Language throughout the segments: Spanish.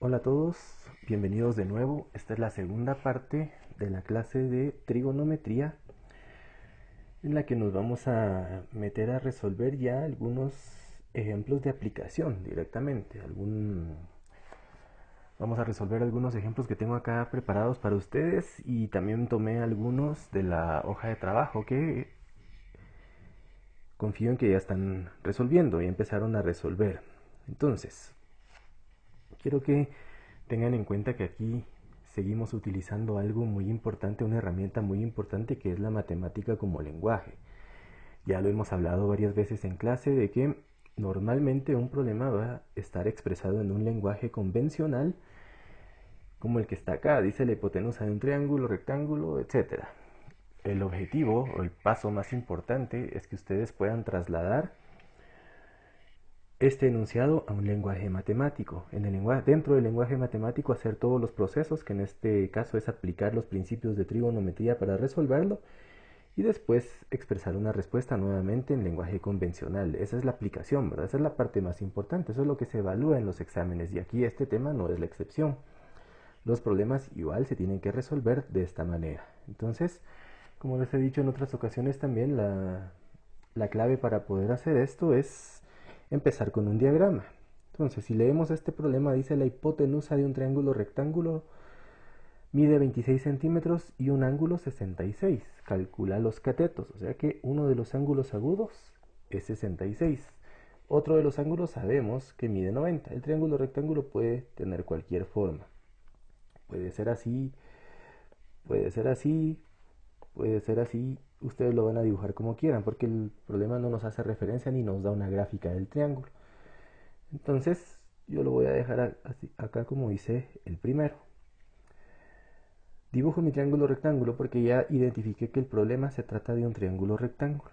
Hola a todos, bienvenidos de nuevo. Esta es la segunda parte de la clase de trigonometría en la que nos vamos a meter a resolver ya algunos ejemplos de aplicación directamente. Vamos a resolver algunos ejemplos que tengo acá preparados para ustedes y también tomé algunos de la hoja de trabajo que confío en que ya están resolviendo y empezaron a resolver. Entonces, quiero que tengan en cuenta que aquí seguimos utilizando algo muy importante, una herramienta muy importante que es la matemática como lenguaje. Ya lo hemos hablado varias veces en clase de que normalmente un problema va a estar expresado en un lenguaje convencional como el que está acá, dice la hipotenusa de un triángulo, rectángulo, etc. El objetivo o el paso más importante es que ustedes puedan trasladar este enunciado a un lenguaje matemático. Dentro del lenguaje matemático hacer todos los procesos, que en este caso es aplicar los principios de trigonometría para resolverlo, y después expresar una respuesta nuevamente en lenguaje convencional. Esa es la aplicación, ¿verdad? Esa es la parte más importante, eso es lo que se evalúa en los exámenes, y aquí este tema no es la excepción. Los problemas igual se tienen que resolver de esta manera. Entonces, como les he dicho en otras ocasiones también, la clave para poder hacer esto es empezar con un diagrama. Entonces, si leemos este problema, dice la hipotenusa de un triángulo rectángulo mide 26 centímetros y un ángulo 66. Calcula los catetos, o sea que uno de los ángulos agudos es 66. Otro de los ángulos sabemos que mide 90. El triángulo rectángulo puede tener cualquier forma. Puede ser así, puede ser así, puede ser así. Ustedes lo van a dibujar como quieran, porque el problema no nos hace referencia ni nos da una gráfica del triángulo. Entonces, yo lo voy a dejar así, acá como dice el primero. Dibujo mi triángulo rectángulo porque ya identifiqué que el problema se trata de un triángulo rectángulo.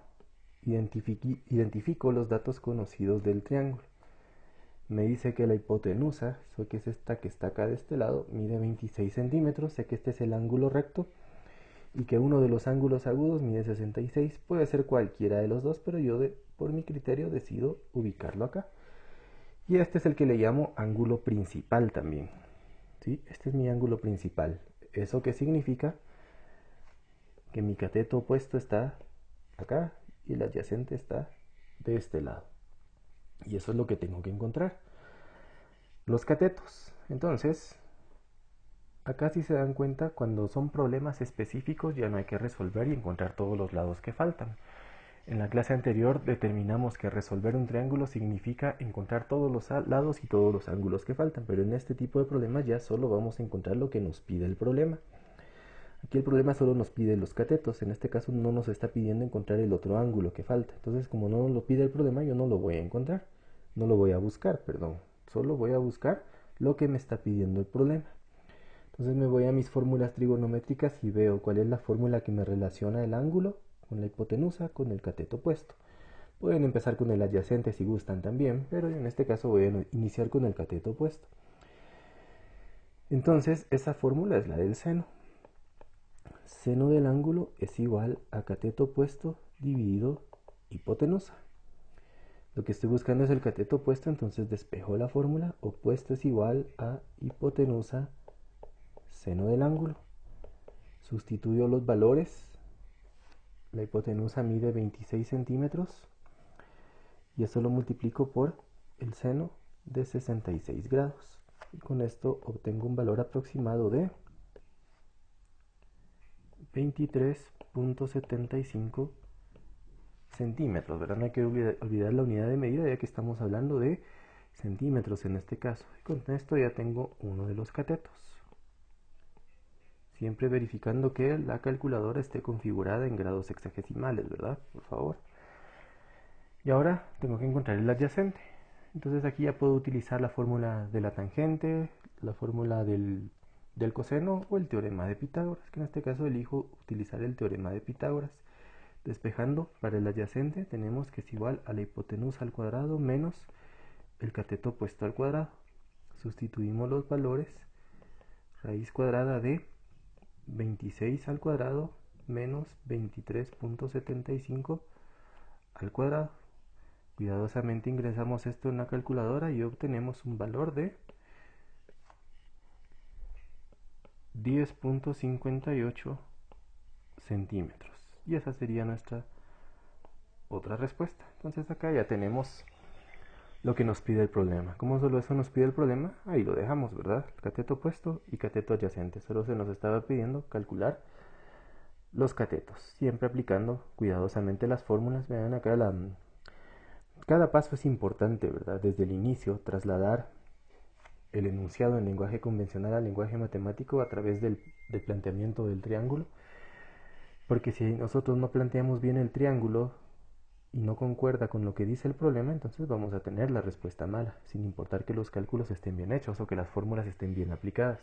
Identifico los datos conocidos del triángulo. Me dice que la hipotenusa, que es esta que está acá de este lado, mide 26 centímetros. Sé que este es el ángulo recto y que uno de los ángulos agudos mide 66. Puede ser cualquiera de los dos, pero yo por mi criterio decido ubicarlo acá. Y este es el que le llamo ángulo principal también. ¿Sí? Este es mi ángulo principal. ¿Eso qué significa? Que mi cateto opuesto está acá y el adyacente está de este lado. Y eso es lo que tengo que encontrar. Los catetos. Entonces, acá si se dan cuenta, cuando son problemas específicos ya no hay que resolver y encontrar todos los lados que faltan. En la clase anterior determinamos que resolver un triángulo significa encontrar todos los lados y todos los ángulos que faltan, pero en este tipo de problemas ya solo vamos a encontrar lo que nos pide el problema. Aquí el problema solo nos pide los catetos, en este caso no nos está pidiendo encontrar el otro ángulo que falta. Entonces, como no nos lo pide el problema, yo no lo voy a encontrar, no lo voy a buscar, perdón. Solo voy a buscar lo que me está pidiendo el problema. Entonces me voy a mis fórmulas trigonométricas y veo cuál es la fórmula que me relaciona el ángulo con la hipotenusa con el cateto opuesto. Pueden empezar con el adyacente si gustan también, pero en este caso voy a iniciar con el cateto opuesto. Entonces esa fórmula es la del seno. Seno del ángulo es igual a cateto opuesto dividido hipotenusa. Lo que estoy buscando es el cateto opuesto, entonces despejo la fórmula. Opuesto es igual a hipotenusa seno del ángulo. Sustituyo los valores. La hipotenusa mide 26 centímetros y eso lo multiplico por el seno de 66 grados. Y con esto obtengo un valor aproximado de 23.75 centímetros, ¿verdad? No hay que olvidar la unidad de medida ya que estamos hablando de centímetros en este caso. Y con esto ya tengo uno de los catetos. Siempre verificando que la calculadora esté configurada en grados hexagesimales, ¿verdad? Por favor. Y ahora tengo que encontrar el adyacente. Entonces aquí ya puedo utilizar la fórmula de la tangente, la fórmula del coseno o el teorema de Pitágoras, que en este caso elijo utilizar el teorema de Pitágoras. Despejando, para el adyacente tenemos que es igual a la hipotenusa al cuadrado menos el cateto opuesto al cuadrado. Sustituimos los valores. Raíz cuadrada de 26 al cuadrado menos 23.75 al cuadrado. Cuidadosamente ingresamos esto en la calculadora y obtenemos un valor de 10.58 centímetros. Y esa sería nuestra otra respuesta. Entonces acá ya tenemos lo que nos pide el problema. Como solo eso nos pide el problema, ahí lo dejamos, ¿verdad? Cateto opuesto y cateto adyacente. Solo se nos estaba pidiendo calcular los catetos, siempre aplicando cuidadosamente las fórmulas. Vean acá, cada paso es importante, ¿verdad? Desde el inicio, trasladar el enunciado en lenguaje convencional al lenguaje matemático a través del planteamiento del triángulo, porque si nosotros no planteamos bien el triángulo y no concuerda con lo que dice el problema, entonces vamos a tener la respuesta mala, sin importar que los cálculos estén bien hechos o que las fórmulas estén bien aplicadas.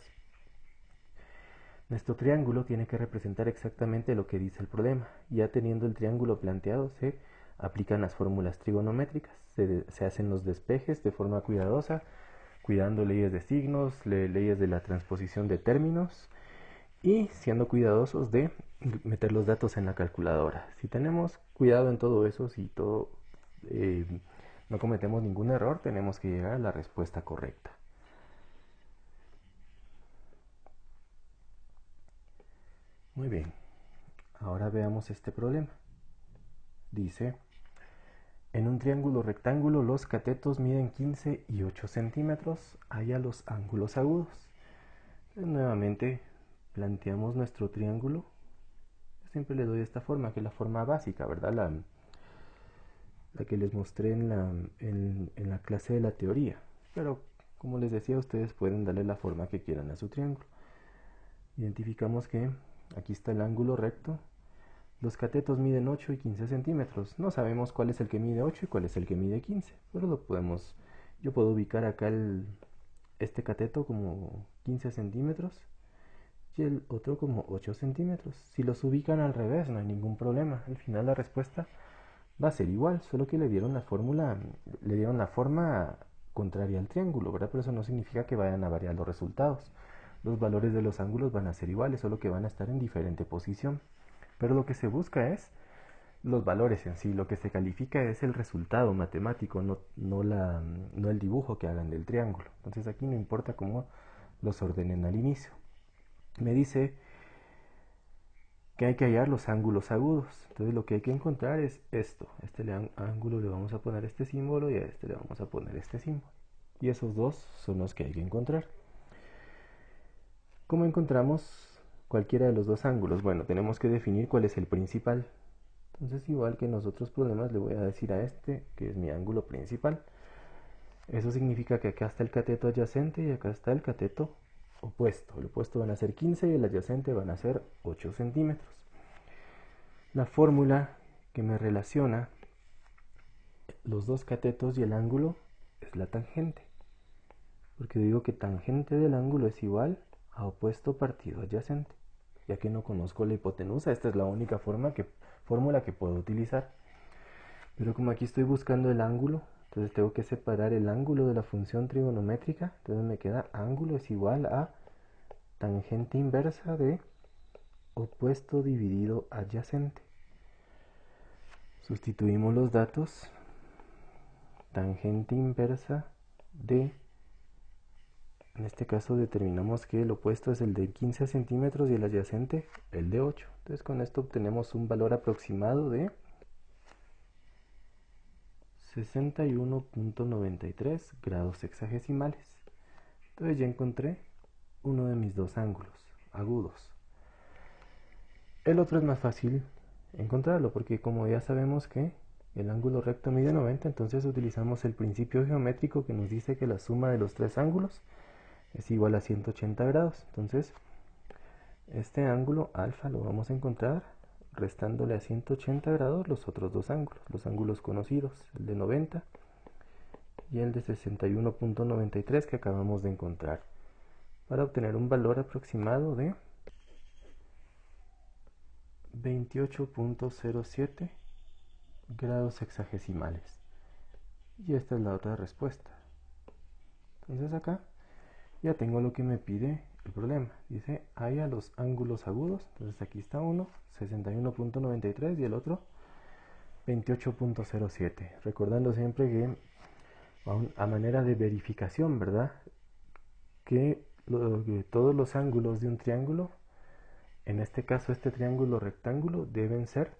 Nuestro triángulo tiene que representar exactamente lo que dice el problema. Ya teniendo el triángulo planteado, se aplican las fórmulas trigonométricas, se hacen los despejes de forma cuidadosa, cuidando leyes de signos, leyes de la transposición de términos y siendo cuidadosos de meter los datos en la calculadora. Si tenemos cuidado en todo eso, si todo no cometemos ningún error, tenemos que llegar a la respuesta correcta. Muy bien, ahora veamos este problema. Dice, en un triángulo rectángulo los catetos miden 15 y 8 centímetros, haya los ángulos agudos. Entonces, nuevamente planteamos nuestro triángulo. Yo siempre le doy esta forma, que es la forma básica, ¿verdad? La que les mostré en la clase de la teoría. Pero como les decía, ustedes pueden darle la forma que quieran a su triángulo. Identificamos que aquí está el ángulo recto. Los catetos miden 8 y 15 centímetros. No sabemos cuál es el que mide 8 y cuál es el que mide 15. Pero yo puedo ubicar acá este cateto como 15 centímetros y el otro como 8 centímetros. Si los ubican al revés, no hay ningún problema. Al final la respuesta va a ser igual, solo que le dieron la forma contraria al triángulo, ¿verdad? Pero eso no significa que vayan a variar los resultados. Los valores de los ángulos van a ser iguales, solo que van a estar en diferente posición. Pero lo que se busca es los valores en sí, lo que se califica es el resultado matemático, no el dibujo que hagan del triángulo. Entonces aquí no importa cómo los ordenen al inicio. Me dice que hay que hallar los ángulos agudos. Entonces lo que hay que encontrar es esto. Ángulo le vamos a poner este símbolo y a este le vamos a poner este símbolo. Y esos dos son los que hay que encontrar. ¿Cómo encontramos cualquiera de los dos ángulos? Bueno, tenemos que definir cuál es el principal. Entonces, igual que en los otros problemas, le voy a decir a este que es mi ángulo principal. Eso significa que acá está el cateto adyacente y acá está el cateto opuesto. El opuesto van a ser 15 y el adyacente van a ser 8 centímetros. La fórmula que me relaciona los dos catetos y el ángulo es la tangente. Porque digo que tangente del ángulo es igual a opuesto partido adyacente. Ya que no conozco la hipotenusa, esta es la única fórmula que puedo utilizar. Pero como aquí estoy buscando el ángulo, entonces tengo que separar el ángulo de la función trigonométrica. Entonces me queda ángulo es igual a tangente inversa de opuesto dividido adyacente. Sustituimos los datos. Tangente inversa de, en este caso determinamos que el opuesto es el de 15 centímetros y el adyacente el de 8. Entonces con esto obtenemos un valor aproximado de 61.93 grados sexagesimales. Entonces ya encontré uno de mis dos ángulos agudos. El otro es más fácil encontrarlo porque como ya sabemos que el ángulo recto mide 90, entonces utilizamos el principio geométrico que nos dice que la suma de los tres ángulos es igual a 180 grados. Entonces este ángulo alfa lo vamos a encontrar restándole a 180 grados los otros dos ángulos, los ángulos conocidos, el de 90 y el de 61.93 que acabamos de encontrar, para obtener un valor aproximado de 28.07 grados sexagesimales. Y esta es la otra respuesta. Entonces acá ya tengo lo que me pide el problema. Dice, haya los ángulos agudos. Entonces aquí está uno, 61.93 y el otro 28.07. Recordando siempre que a manera de verificación, ¿verdad? Que todos los ángulos de un triángulo, en este caso este triángulo rectángulo, deben ser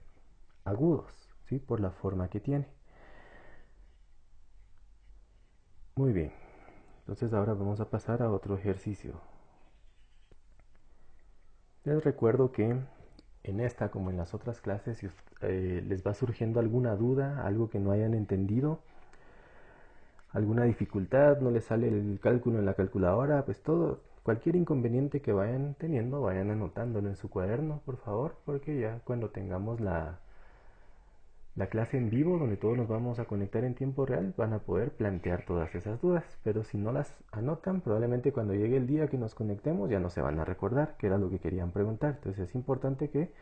agudos, ¿sí? Por la forma que tiene. Muy bien, entonces ahora vamos a pasar a otro ejercicio. Les recuerdo que en esta, como en las otras clases, si les va surgiendo alguna duda, algo que no hayan entendido, alguna dificultad, no les sale el cálculo en la calculadora, pues todo, cualquier inconveniente que vayan teniendo, vayan anotándolo en su cuaderno, por favor, porque ya cuando tengamos la clase en vivo, donde todos nos vamos a conectar en tiempo real, van a poder plantear todas esas dudas. Pero si no las anotan, probablemente cuando llegue el día que nos conectemos ya no se van a recordar que era lo que querían preguntar. Entonces es importante que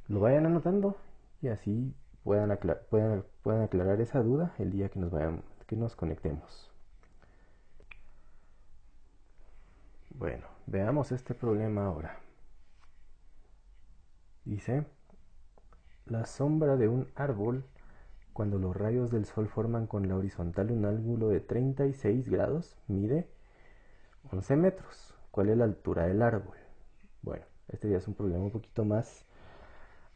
lo vayan anotando y así puedan aclarar esa duda el día que nos conectemos. Bueno, veamos este problema ahora. Dice, la sombra de un árbol, cuando los rayos del sol forman con la horizontal un ángulo de 36 grados, mide 11 metros. ¿Cuál es la altura del árbol? Bueno, este ya es un problema un poquito más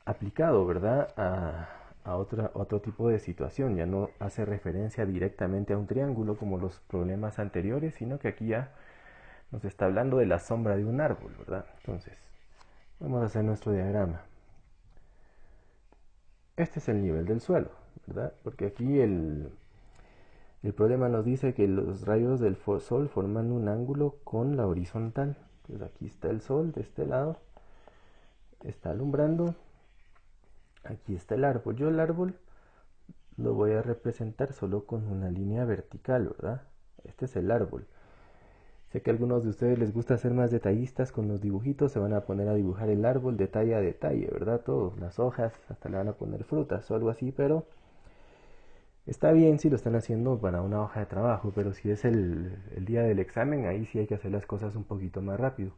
aplicado, ¿verdad? A otro tipo de situación. Ya no hace referencia directamente a un triángulo como los problemas anteriores, sino que aquí ya nos está hablando de la sombra de un árbol, ¿verdad? Entonces, vamos a hacer nuestro diagrama. Este es el nivel del suelo, ¿verdad? Porque aquí el problema nos dice que los rayos del sol forman un ángulo con la horizontal. Entonces aquí está el sol de este lado, está alumbrando. Aquí está el árbol. Yo el árbol lo voy a representar solo con una línea vertical, ¿verdad? Este es el árbol. Sé que a algunos de ustedes les gusta ser más detallistas con los dibujitos, se van a poner a dibujar el árbol detalle a detalle, ¿verdad? Todo, las hojas, hasta le van a poner frutas o algo así, pero está bien si lo están haciendo para una hoja de trabajo, pero si es el día del examen, ahí sí hay que hacer las cosas un poquito más rápido.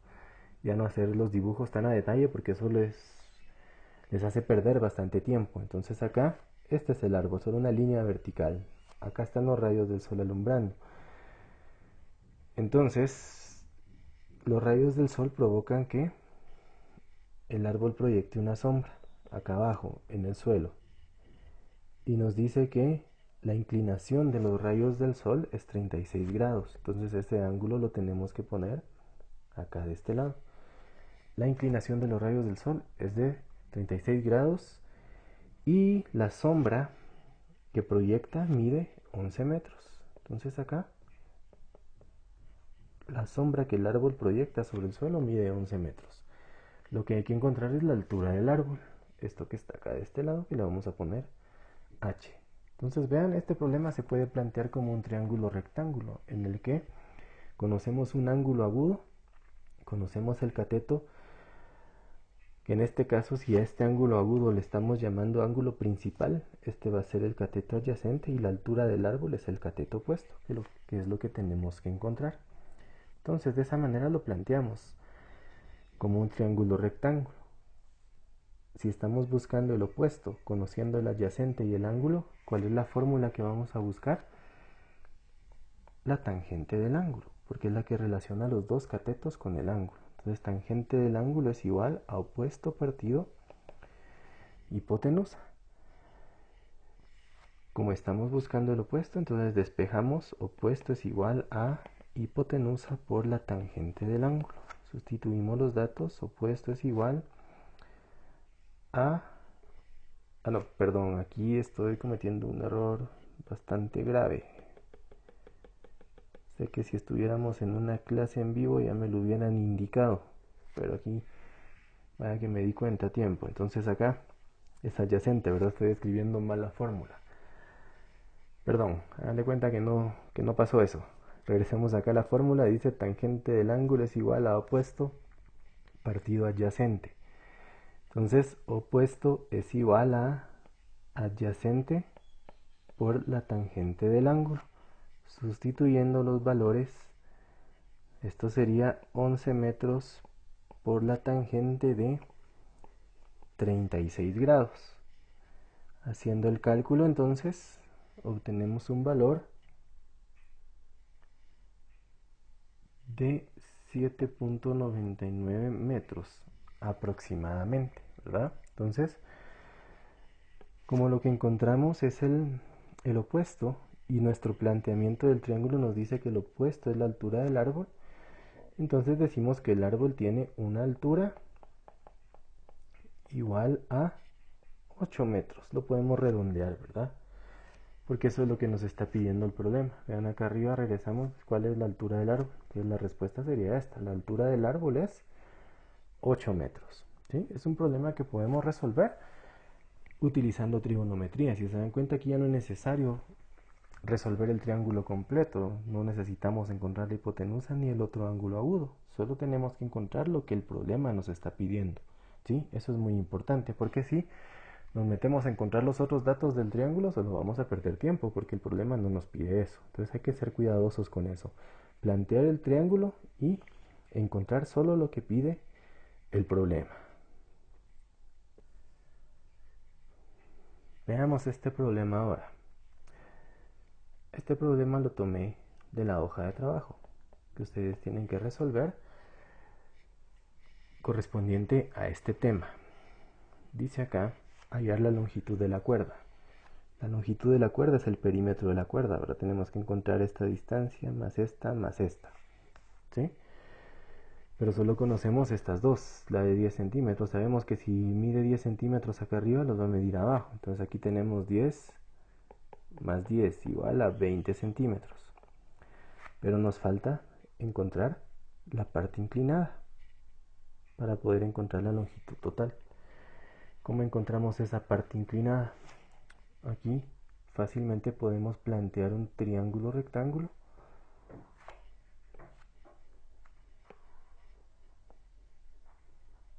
Ya no hacer los dibujos tan a detalle porque eso les hace perder bastante tiempo. Entonces acá, este es el árbol, solo una línea vertical. Acá están los rayos del sol alumbrando. Entonces, los rayos del sol provocan que el árbol proyecte una sombra acá abajo, en el suelo. Y nos dice que la inclinación de los rayos del sol es 36 grados. Entonces este ángulo lo tenemos que poner acá de este lado. La inclinación de los rayos del sol es de 36 grados y la sombra que proyecta mide 11 metros. Entonces acá la sombra que el árbol proyecta sobre el suelo mide 11 metros. Lo que hay que encontrar es la altura del árbol. Esto que está acá de este lado, que le vamos a poner H. Entonces vean, este problema se puede plantear como un triángulo rectángulo, en el que conocemos un ángulo agudo, conocemos el cateto, que en este caso si a este ángulo agudo le estamos llamando ángulo principal, este va a ser el cateto adyacente y la altura del árbol es el cateto opuesto, que es lo que tenemos que encontrar. Entonces de esa manera lo planteamos como un triángulo rectángulo. Si estamos buscando el opuesto, conociendo el adyacente y el ángulo, ¿cuál es la fórmula que vamos a buscar? La tangente del ángulo, porque es la que relaciona los dos catetos con el ángulo. Entonces tangente del ángulo es igual a opuesto partido hipotenusa. Como estamos buscando el opuesto, entonces despejamos opuesto es igual a hipotenusa por la tangente del ángulo. Sustituimos los datos, opuesto es igual a... no, perdón, aquí estoy cometiendo un error bastante grave. Sé que si estuviéramos en una clase en vivo ya me lo hubieran indicado, pero aquí vaya que me di cuenta a tiempo. Entonces acá es adyacente, ¿verdad? Estoy escribiendo mal la fórmula. Perdón, hagan de cuenta que no pasó eso. Regresemos acá a la fórmula, dice tangente del ángulo es igual a opuesto partido adyacente. Entonces opuesto es igual a adyacente por la tangente del ángulo. Sustituyendo los valores, esto sería 11 metros por la tangente de 36 grados. Haciendo el cálculo entonces obtenemos un valor de 7.99 metros aproximadamente, ¿verdad? Entonces, como lo que encontramos es el opuesto y nuestro planteamiento del triángulo nos dice que el opuesto es la altura del árbol, entonces decimos que el árbol tiene una altura igual a 8 metros. Lo podemos redondear, ¿verdad? Porque eso es lo que nos está pidiendo el problema. Vean acá arriba, regresamos, ¿cuál es la altura del árbol? Entonces la respuesta sería esta, la altura del árbol es 8 metros. ¿Sí? Es un problema que podemos resolver utilizando trigonometría. Si se dan cuenta, aquí ya no es necesario resolver el triángulo completo, no necesitamos encontrar la hipotenusa ni el otro ángulo agudo, solo tenemos que encontrar lo que el problema nos está pidiendo. ¿Sí? Eso es muy importante, porque si nos metemos a encontrar los otros datos del triángulo, solo vamos a perder tiempo, porque el problema no nos pide eso. Entonces hay que ser cuidadosos con eso. Plantear el triángulo y encontrar solo lo que pide el problema. Veamos este problema ahora. Este problema lo tomé de la hoja de trabajo que ustedes tienen que resolver correspondiente a este tema. Dice acá, hallar la longitud de la cuerda. La longitud de la cuerda es el perímetro de la cuerda. Ahora tenemos que encontrar esta distancia más esta más esta. ¿Sí? Pero solo conocemos estas dos, la de 10 centímetros. Sabemos que si mide 10 centímetros acá arriba, los va a medir abajo. Entonces aquí tenemos 10 más 10 igual a 20 centímetros. Pero nos falta encontrar la parte inclinada para poder encontrar la longitud total. ¿Cómo encontramos esa parte inclinada? Aquí fácilmente podemos plantear un triángulo rectángulo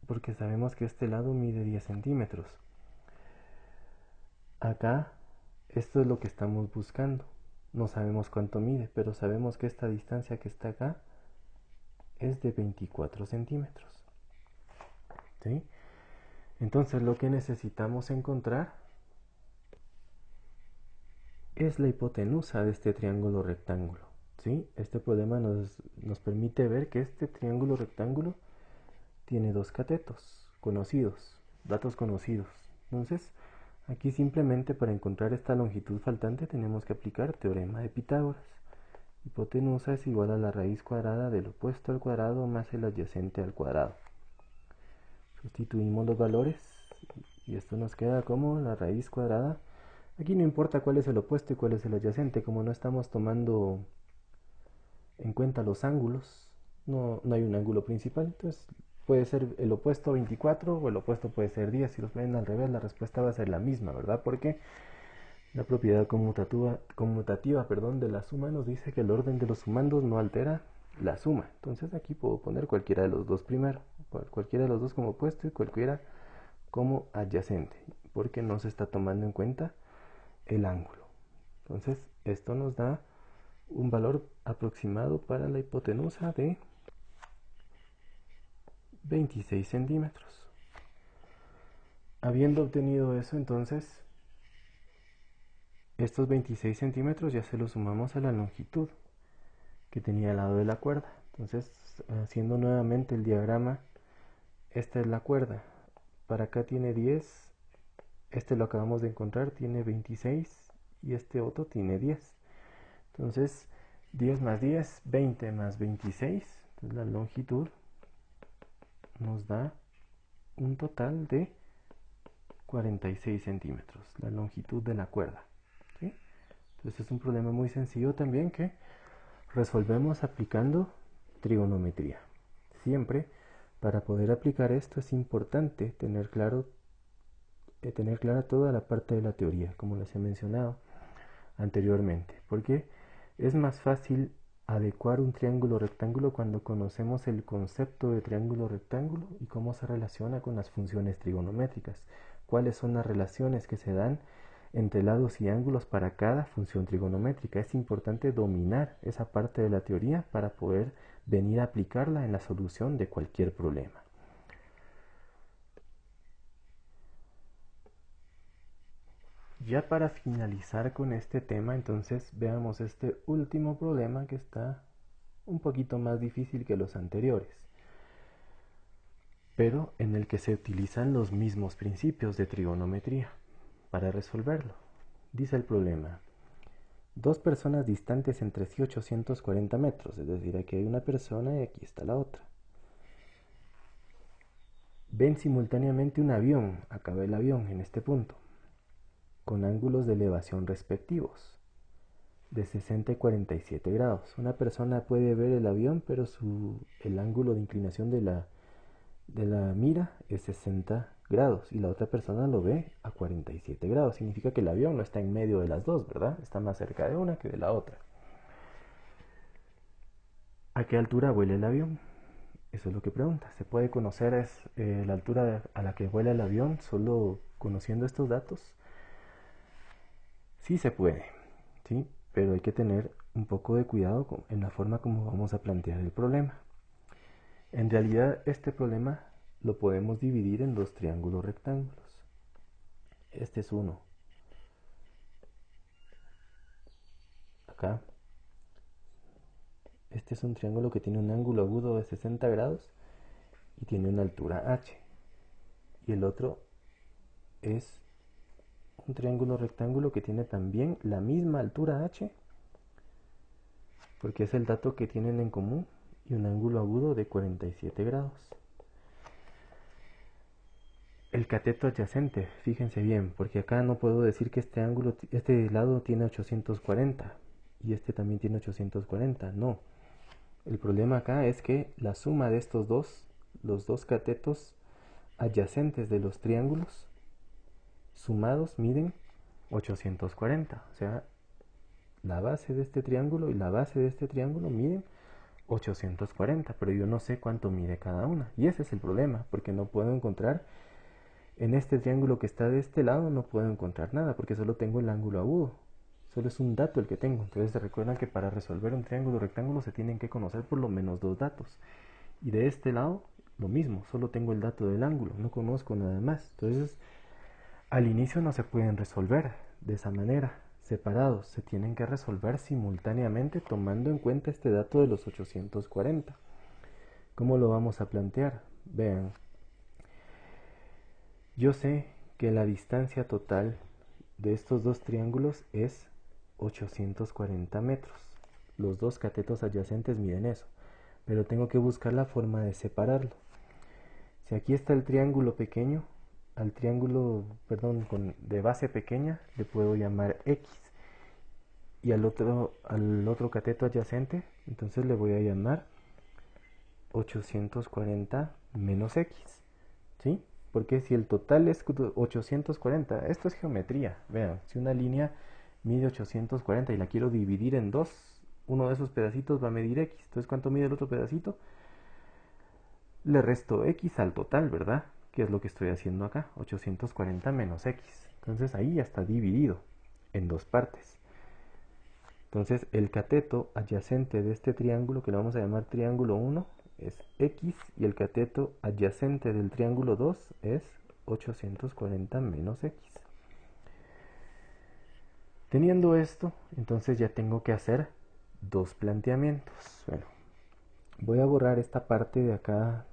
porque sabemos que este lado mide 10 centímetros. Acá, esto es lo que estamos buscando. No sabemos cuánto mide, pero sabemos que esta distancia que está acá es de 24 centímetros. ¿Sí? Entonces lo que necesitamos encontrar es la hipotenusa de este triángulo rectángulo. ¿Sí? Este problema nos permite ver que este triángulo rectángulo tiene dos catetos conocidos, datos conocidos. Entonces, aquí simplemente para encontrar esta longitud faltante tenemos que aplicar teorema de Pitágoras. Hipotenusa es igual a la raíz cuadrada del opuesto al cuadrado más el adyacente al cuadrado. Sustituimos los valores y esto nos queda como la raíz cuadrada. Aquí no importa cuál es el opuesto y cuál es el adyacente, como no estamos tomando en cuenta los ángulos, no hay un ángulo principal, entonces puede ser el opuesto 24 o el opuesto puede ser 10. Si los ven al revés, la respuesta va a ser la misma, ¿verdad? Porque la propiedad conmutativa de la suma nos dice que el orden de los sumandos no altera la suma. Entonces aquí puedo poner cualquiera de los dos primero, cualquiera de los dos como opuesto y cualquiera como adyacente, porque no se está tomando en cuenta el ángulo. Entonces esto nos da un valor aproximado para la hipotenusa de 26 centímetros. Habiendo obtenido eso, entonces estos 26 centímetros ya se los sumamos a la longitud que tenía al lado de la cuerda. Entonces, haciendo nuevamente el diagrama, esta es la cuerda. Para acá tiene 10, este lo acabamos de encontrar, tiene 26 y este otro tiene 10. Entonces, 10 más 10, 20 más 26, entonces la longitud nos da un total de 46 centímetros, la longitud de la cuerda. ¿Sí? Entonces es un problema muy sencillo también que resolvemos aplicando trigonometría. Siempre para poder aplicar esto es importante tener clara toda la parte de la teoría, como les he mencionado anteriormente, porque es más fácil adecuar un triángulo rectángulo cuando conocemos el concepto de triángulo rectángulo y cómo se relaciona con las funciones trigonométricas, cuáles son las relaciones que se dan entre lados y ángulos para cada función trigonométrica. Es importante dominar esa parte de la teoría para poder venir a aplicarla en la solución de cualquier problema. Ya para finalizar con este tema, entonces veamos este último problema que está un poquito más difícil que los anteriores, pero en el que se utilizan los mismos principios de trigonometría para resolverlo. Dice el problema: dos personas distantes entre sí 840 metros, es decir, aquí hay una persona y aquí está la otra. Ven simultáneamente un avión, acaba el avión en este punto, con ángulos de elevación respectivos, de 60 y 47 grados. Una persona puede ver el avión, pero el ángulo de inclinación de la mira es 60 grados y la otra persona lo ve a 47 grados. Significa que el avión no está en medio de las dos, ¿verdad? Está más cerca de una que de la otra. ¿A qué altura vuela el avión? Eso es lo que pregunta. ¿Se puede conocer la altura a la que vuela el avión solo conociendo estos datos? Sí se puede, ¿sí? Pero hay que tener un poco de cuidado en la forma como vamos a plantear el problema. En realidad este problema lo podemos dividir en dos triángulos rectángulos. Este es uno. Acá. Este es un triángulo que tiene un ángulo agudo de 60 grados y tiene una altura h. Y el otro es un triángulo rectángulo que tiene también la misma altura h, porque es el dato que tienen en común, y un ángulo agudo de 47 grados. El cateto adyacente, fíjense bien, porque acá no puedo decir que este lado tiene 840 y este también tiene 840, no. El problema acá es que la suma de estos dos, los dos catetos adyacentes de los triángulos, sumados miden 840, o sea, la base de este triángulo y la base de este triángulo miden 840, pero yo no sé cuánto mide cada una. Y ese es el problema, porque no puedo encontrar, en este triángulo que está de este lado, no puedo encontrar nada, porque solo tengo el ángulo agudo. Solo es un dato el que tengo. Entonces se recuerdan que para resolver un triángulo rectángulo se tienen que conocer por lo menos dos datos. Y de este lado, lo mismo, solo tengo el dato del ángulo, no conozco nada más. Entonces, al inicio no se pueden resolver de esa manera, separados, se tienen que resolver simultáneamente tomando en cuenta este dato de los 840. ¿Cómo lo vamos a plantear? Vean, yo sé que la distancia total de estos dos triángulos es 840 metros. Los dos catetos adyacentes miden eso, pero tengo que buscar la forma de separarlo. Si aquí está el triángulo pequeño, al triángulo, perdón, de base pequeña le puedo llamar X, y al otro cateto adyacente, entonces le voy a llamar 840 menos X, ¿sí? Porque si el total es 840, esto es geometría, vean, si una línea mide 840 y la quiero dividir en dos, uno de esos pedacitos va a medir X, entonces ¿cuánto mide el otro pedacito? Le resto X al total, ¿verdad? Que es lo que estoy haciendo acá, 840 menos X. Entonces ahí ya está dividido en dos partes. Entonces el cateto adyacente de este triángulo, que le vamos a llamar triángulo 1, es X, y el cateto adyacente del triángulo 2 es 840 menos X. Teniendo esto, entonces ya tengo que hacer dos planteamientos. Bueno, voy a borrar esta parte de acá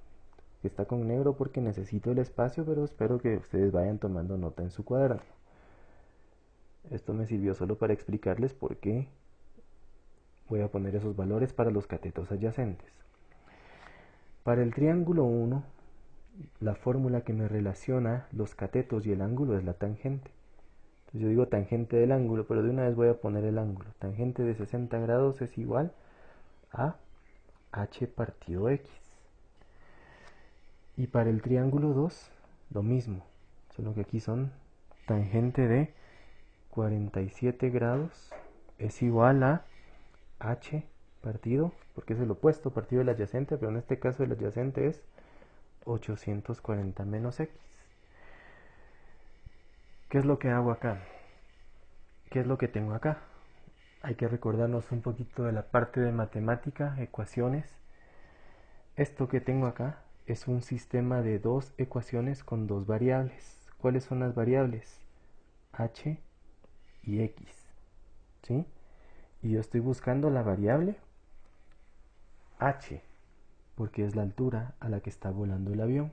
que está con negro porque necesito el espacio, pero espero que ustedes vayan tomando nota en su cuaderno. Esto me sirvió solo para explicarles por qué voy a poner esos valores para los catetos adyacentes. Para el triángulo 1, la fórmula que me relaciona los catetos y el ángulo es la tangente. Entonces yo digo tangente del ángulo, pero de una vez voy a poner el ángulo. Tangente de 60 grados es igual a h partido x. Y para el triángulo 2, lo mismo, solo que aquí son tangente de 47 grados es igual a h partido, porque es el opuesto, partido del adyacente, pero en este caso el adyacente es 840 menos x. ¿Qué es lo que hago acá? ¿Qué es lo que tengo acá? Hay que recordarnos un poquito de la parte de matemática, ecuaciones. Esto que tengo acá es un sistema de dos ecuaciones con dos variables. ¿Cuáles son las variables? H y X, ¿sí? Y yo estoy buscando la variable h, porque es la altura a la que está volando el avión.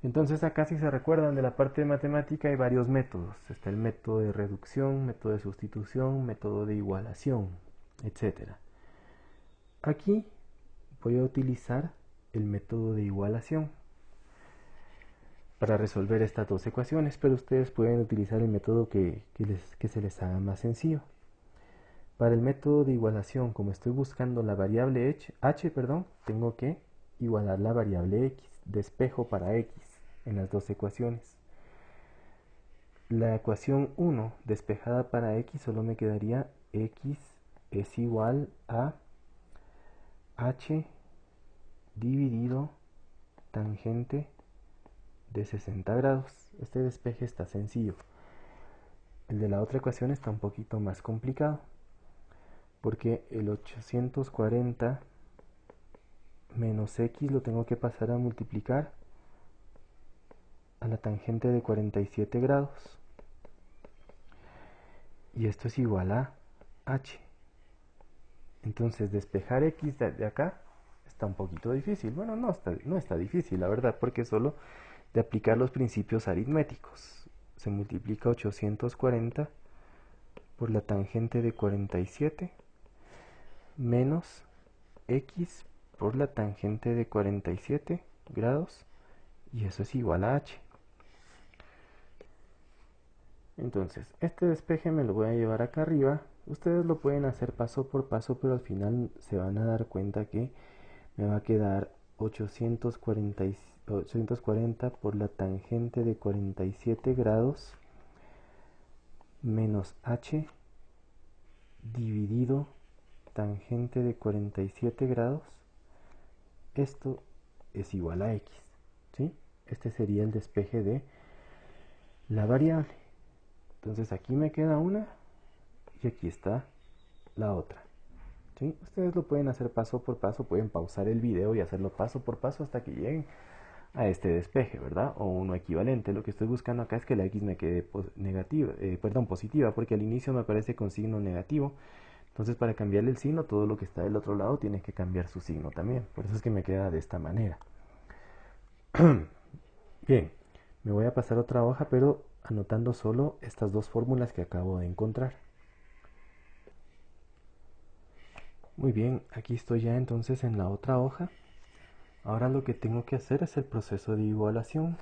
Entonces acá, si se recuerdan de la parte de matemática, hay varios métodos. Está el método de reducción, método de sustitución, método de igualación, etc. Aquí voy a utilizar el método de igualación para resolver estas dos ecuaciones, pero ustedes pueden utilizar el método que se les haga más sencillo. Para el método de igualación, como estoy buscando la variable h, tengo que igualar la variable x, despejo para x en las dos ecuaciones. La ecuación 1 despejada para x solo me quedaría x es igual a h dividido tangente de 60 grados. Este despeje está sencillo. El de la otra ecuación está un poquito más complicado, porque el 840 menos x lo tengo que pasar a multiplicar a la tangente de 47 grados. Y esto es igual a h. Entonces despejar x de acá está un poquito difícil. Bueno, no está difícil, la verdad, porque solo de aplicar los principios aritméticos. Se multiplica 840 por la tangente de 47 menos x por la tangente de 47 grados, y eso es igual a h. Entonces, este despeje me lo voy a llevar acá arriba. Ustedes lo pueden hacer paso por paso, pero al final se van a dar cuenta que me va a quedar 840 por la tangente de 47 grados menos h dividido tangente de 47 grados. Esto es igual a x, ¿sí? Este sería el despeje de la variable. Entonces aquí me queda una y aquí está la otra, ¿sí? Ustedes lo pueden hacer paso por paso, pueden pausar el video y hacerlo paso por paso hasta que lleguen a este despeje, ¿verdad? O uno equivalente. Lo que estoy buscando acá es que la x me quede positiva, porque al inicio me aparece con signo negativo. Entonces, para cambiarle el signo, todo lo que está del otro lado tiene que cambiar su signo también. Por eso es que me queda de esta manera. Bien, me voy a pasar otra hoja, pero anotando solo estas dos fórmulas que acabo de encontrar. Muy bien, aquí estoy ya entonces en la otra hoja. Ahora lo que tengo que hacer es el proceso de igualación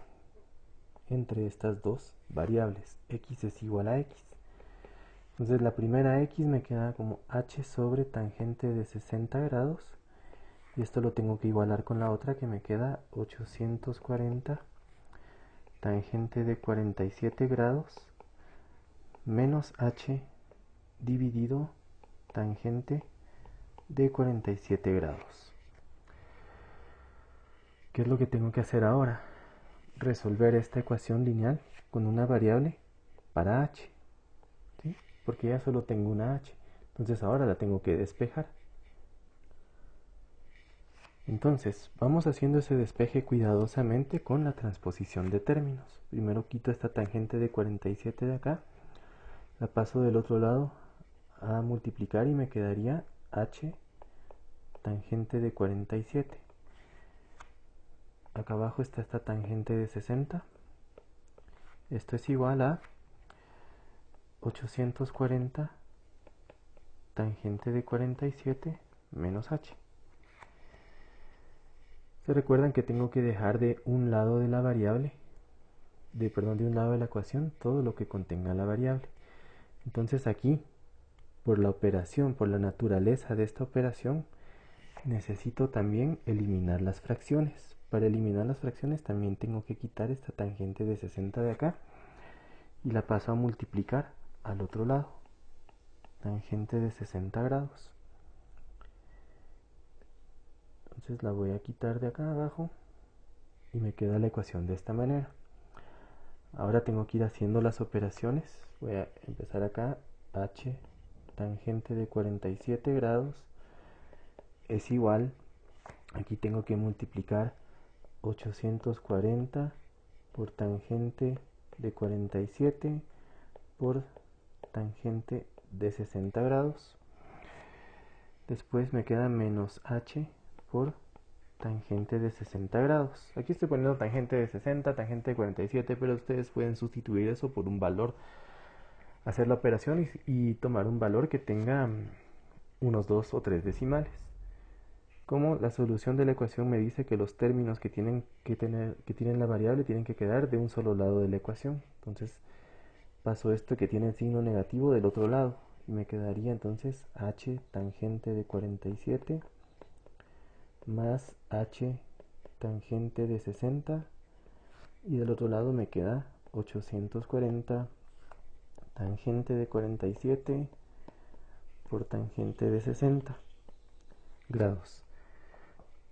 entre estas dos variables. X es igual a x. Entonces la primera x me queda como h sobre tangente de 60 grados. Y esto lo tengo que igualar con la otra que me queda 840 tangente de 47 grados menos h dividido tangente de 47 grados. ¿Qué es lo que tengo que hacer ahora? Resolver esta ecuación lineal con una variable para h, ¿sí? Porque ya solo tengo una h. Entonces ahora la tengo que despejar. Entonces, vamos haciendo ese despeje cuidadosamente con la transposición de términos. Primero quito esta tangente de 47 de acá, la paso del otro lado a multiplicar y me quedaría h tangente de 47. Acá abajo está esta tangente de 60. Esto es igual a 840 tangente de 47 menos h. Se recuerdan que tengo que dejar de un lado de la variable, de un lado de la ecuación, todo lo que contenga la variable. Entonces aquí, por la operación, por la naturaleza de esta operación, necesito también eliminar las fracciones. Para eliminar las fracciones también tengo que quitar esta tangente de 60 de acá y la paso a multiplicar al otro lado. Tangente de 60 grados. Entonces la voy a quitar de acá abajo y me queda la ecuación de esta manera. Ahora tengo que ir haciendo las operaciones. Voy a empezar acá. H tangente de 47 grados es igual, aquí tengo que multiplicar 840 por tangente de 47 por tangente de 60 grados. Después me queda menos h por tangente de 60 grados. Aquí estoy poniendo tangente de 60, tangente de 47, pero ustedes pueden sustituir eso por un valor, hacer la operación y tomar un valor que tenga unos 2 o 3 decimales. Como la solución de la ecuación me dice que los términos que tienen la variable tienen que quedar de un solo lado de la ecuación. Entonces paso esto que tiene el signo negativo del otro lado. Y me quedaría entonces h tangente de 47 más h tangente de 60. Y del otro lado me queda 840 tangente de 47 por tangente de 60 grados.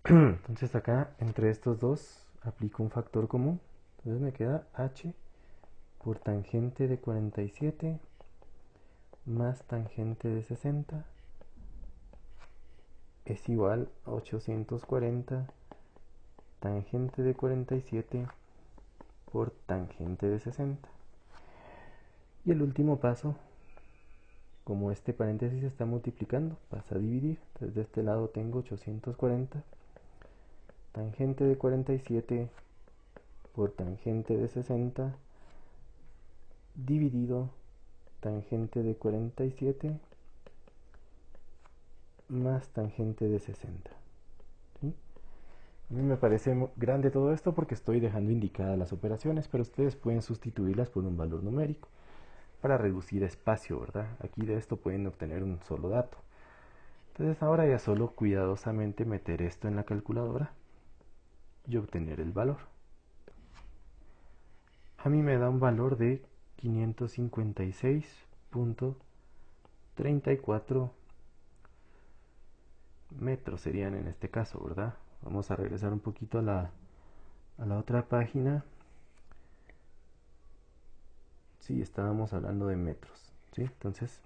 Entonces acá entre estos dos aplico un factor común. Entonces me queda h por tangente de 47 más tangente de 60 es igual a 840 tangente de 47 por tangente de 60. Y el último paso, como este paréntesis está multiplicando, pasa a dividir. Entonces de este lado tengo 840 tangente de 47 por tangente de 60 dividido tangente de 47 más tangente de 60. ¿Sí? A mí me parece grande todo esto porque estoy dejando indicadas las operaciones, pero ustedes pueden sustituirlas por un valor numérico para reducir espacio, ¿verdad? Aquí de esto pueden obtener un solo dato. Entonces ahora ya solo cuidadosamente meter esto en la calculadora y obtener el valor. A mí me da un valor de 556.34 metros serían en este caso, ¿verdad? Vamos a regresar un poquito a la otra página. Sí, estábamos hablando de metros, ¿sí? Entonces,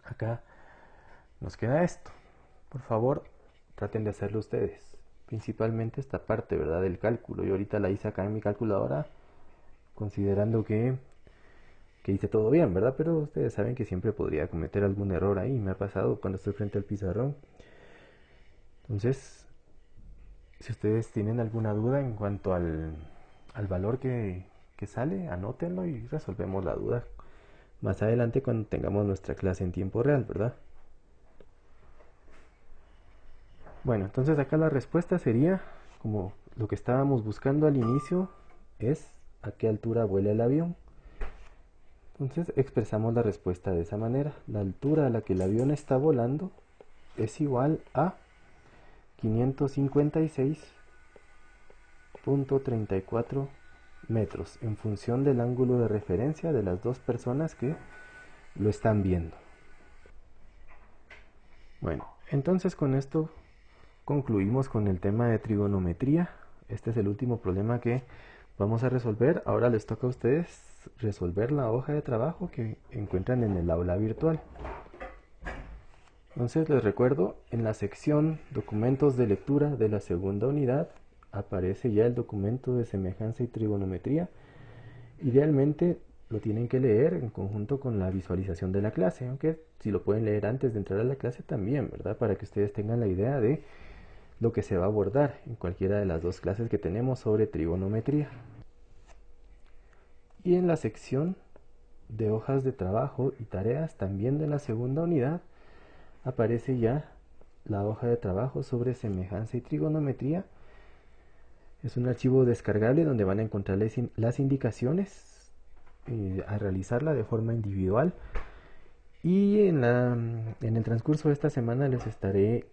acá nos queda esto. Por favor, traten de hacerlo ustedes. Principalmente esta parte, ¿verdad? Del cálculo. Yo ahorita la hice acá en mi calculadora, considerando que hice todo bien, ¿verdad? Pero ustedes saben que siempre podría cometer algún error ahí. Me ha pasado cuando estoy frente al pizarrón. Entonces, si ustedes tienen alguna duda en cuanto al valor que sale, anótenlo y resolvemos la duda más adelante cuando tengamos nuestra clase en tiempo real, ¿verdad? Bueno, entonces acá la respuesta sería, como lo que estábamos buscando al inicio, es a qué altura vuela el avión. Entonces expresamos la respuesta de esa manera. La altura a la que el avión está volando es igual a 556.34 metros en función del ángulo de referencia de las dos personas que lo están viendo. Bueno, entonces con esto concluimos con el tema de trigonometría. Este es el último problema que vamos a resolver. Ahora les toca a ustedes resolver la hoja de trabajo que encuentran en el aula virtual. Entonces les recuerdo, en la sección documentos de lectura de la segunda unidad aparece ya el documento de semejanza y trigonometría. Idealmente lo tienen que leer en conjunto con la visualización de la clase, aunque si lo pueden leer antes de entrar a la clase también, ¿verdad? Para que ustedes tengan la idea de lo que se va a abordar en cualquiera de las dos clases que tenemos sobre trigonometría. Y en la sección de hojas de trabajo y tareas también de la segunda unidad aparece ya la hoja de trabajo sobre semejanza y trigonometría. Es un archivo descargable donde van a encontrar las indicaciones a realizarla de forma individual. Y en el transcurso de esta semana les estaré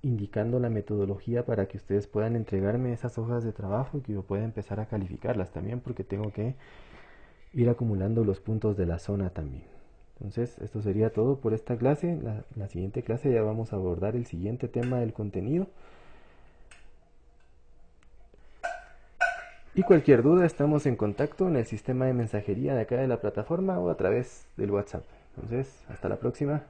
indicando la metodología para que ustedes puedan entregarme esas hojas de trabajo y que yo pueda empezar a calificarlas también, porque tengo que ir acumulando los puntos de la zona también. Entonces, esto sería todo por esta clase. La siguiente clase ya vamos a abordar el siguiente tema del contenido. Y cualquier duda, estamos en contacto en el sistema de mensajería de acá de la plataforma o a través del WhatsApp. Entonces, hasta la próxima.